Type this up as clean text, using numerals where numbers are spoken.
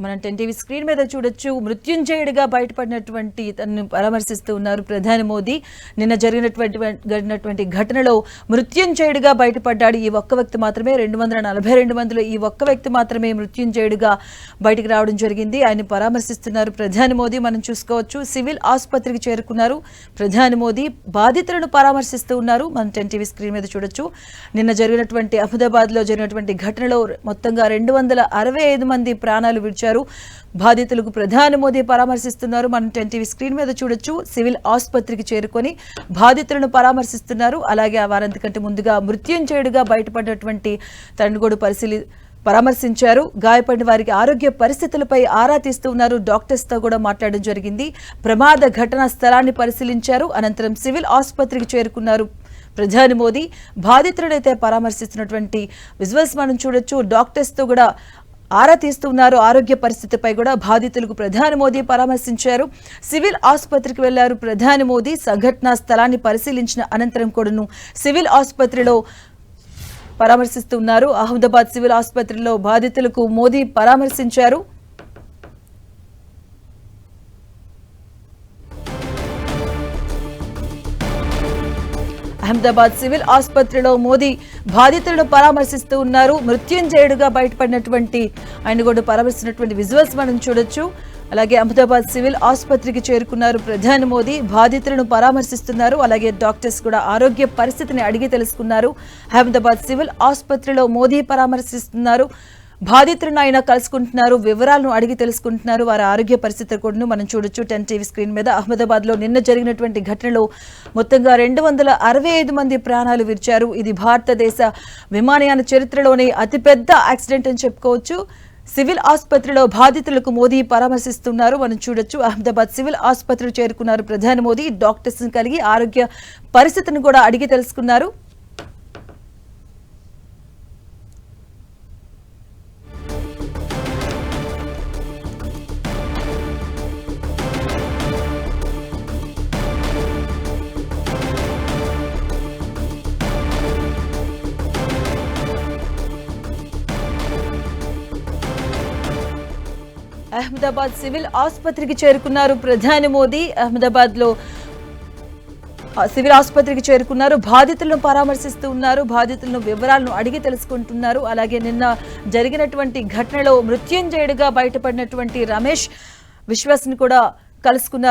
మనం 10 TV screen మీద చూడొచ్చు. మృత్యుంజయుడిగా బయటపడినటువంటి తనను పరామర్శిస్తూ ఉన్నారు ప్రధాని మోదీ. నిన్న జరిగినటువంటి ఘటనలో మృత్యుంజయుడిగా బయటపడ్డాడు. ఈ ఒక్క వ్యక్తి మాత్రమే 242 మందిలో ఈ ఒక్క వ్యక్తి మాత్రమే మృత్యుంజయుడిగా బయటికి రావడం జరిగింది. ఆయన పరామర్శిస్తున్నారు ప్రధాని మోదీ. మనం చూసుకోవచ్చు, సివిల్ ఆసుపత్రికి చేరుకున్నారు ప్రధాని మోదీ. బాధితులను పరామర్శిస్తూ ఉన్నారు. మనం 10 టీవీ స్క్రీన్ మీద చూడొచ్చు. నిన్న జరిగినటువంటి అహ్మదాబాద్ లో జరిగినటువంటి ఘటనలో మొత్తంగా 265 మంది ప్రాణాలు విడిచారు. బాధితులకు ప్రధాని మోదీ పరామర్శిస్తున్నారు. మనం 10 టీవీ స్క్రీన్ మీద చూడొచ్చు. సివిల్ ఆసుపత్రికి చేరుకొని బాధితులను పరామర్శిస్తున్నారు. అలాగే వారంతకంటే ముందుగా మృత్యుంజయుడిగా బయటపడినటువంటి తనను కూడా పరామర్శించారు. గాయపడిన వారికి ఆరోగ్య పరిస్థితులపై ఆరా తీస్తూ ఉన్నారు. డాక్టర్స్ తో కూడా మాట్లాడడం జరిగింది. ప్రమాద ఘటనా స్థలాన్ని పరిశీలించారు. అనంతరం సివిల్ ఆసుపత్రికి చేరుకున్నారు ప్రధాని మోదీ. బాధితులనైతే పరామర్శిస్తున్నటువంటి విజువల్స్ మనం చూడొచ్చు. డాక్టర్స్ తో కూడా ఆరా తీస్తున్నారు. ఆరోగ్య పరిస్థితిపై కూడా బాధితులకు ప్రధాని మోదీ పరామర్శించారు. సివిల్ ఆసుపత్రికి వెళ్లారు ప్రధాని మోదీ. సంఘటనా స్థలాన్ని పరిశీలించిన అనంతరం కూడాను సివిల్ ఆసుపత్రిలో పరామర్శిస్తున్నారు. అహ్మదాబాద్ సివిల్ ఆసుపత్రిలో బాధితులకు మోదీ పరామర్శించారు. అహ్మదాబాద్ సివిల్ ఆసుపత్రిలో మోదీ బాధితులను పరామర్శిస్తూ ఉన్నారు. మృత్యుంజయుడిగా బయటపడినటువంటి ఆయన కూడా పరామర్శిస్తున్నటువంటి విజువల్స్ మనం చూడొచ్చు. అలాగే అహ్మదాబాద్ సివిల్ ఆసుపత్రికి చేరుకున్నారు ప్రధాని మోదీ. బాధితులను పరామర్శిస్తున్నారు. అలాగే డాక్టర్స్ కూడా ఆరోగ్య పరిస్థితిని అడిగి తెలుసుకున్నారు. అహ్మదాబాద్ సివిల్ ఆసుపత్రిలో మోదీ పరామర్శిస్తున్నారు. బాధితులను ఆయన కలుసుకుంటున్నారు. వివరాలను అడిగి తెలుసుకుంటున్నారు. వారి ఆరోగ్య పరిస్థితి కూడా మనం చూడొచ్చు 10 టీవీ స్క్రీన్ మీద. అహ్మదాబాద్ లో నిన్న జరిగినటువంటి ఘటనలో మొత్తంగా 265 మంది ప్రాణాలు విడిచారు. ఇది భారతదేశ విమానయాన చరిత్రలోనే అతిపెద్ద యాక్సిడెంట్ అని చెప్పుకోవచ్చు. సివిల్ ఆసుపత్రిలో బాధితులకు మోదీ పరామర్శిస్తున్నారు. మనం చూడొచ్చు. అహ్మదాబాద్ సివిల్ ఆసుపత్రికి చేరుకున్నారు ప్రధాని మోదీ. డాక్టర్స్ ని కలిగి ఆరోగ్య పరిస్థితిని కూడా అడిగి తెలుసుకున్నారు. అహ్మదాబాద్ సివిల్ ఆసుపత్రికి చేరుకున్నారు ప్రధాని మోదీ. అహ్మదాబాద్ లో సివిల్ ఆసుపత్రికి చేరుకున్నారు. బాధితులను పరామర్శిస్తూ ఉన్నారు. బాధితులను వివరాలను అడిగి తెలుసుకుంటున్నారు. అలాగే నిన్న జరిగినటువంటి ఘటనలో మృత్యుంజయుడిగా బయటపడినటువంటి రమేష్ విశ్వాస్ ని కూడా కలుసుకున్నారు.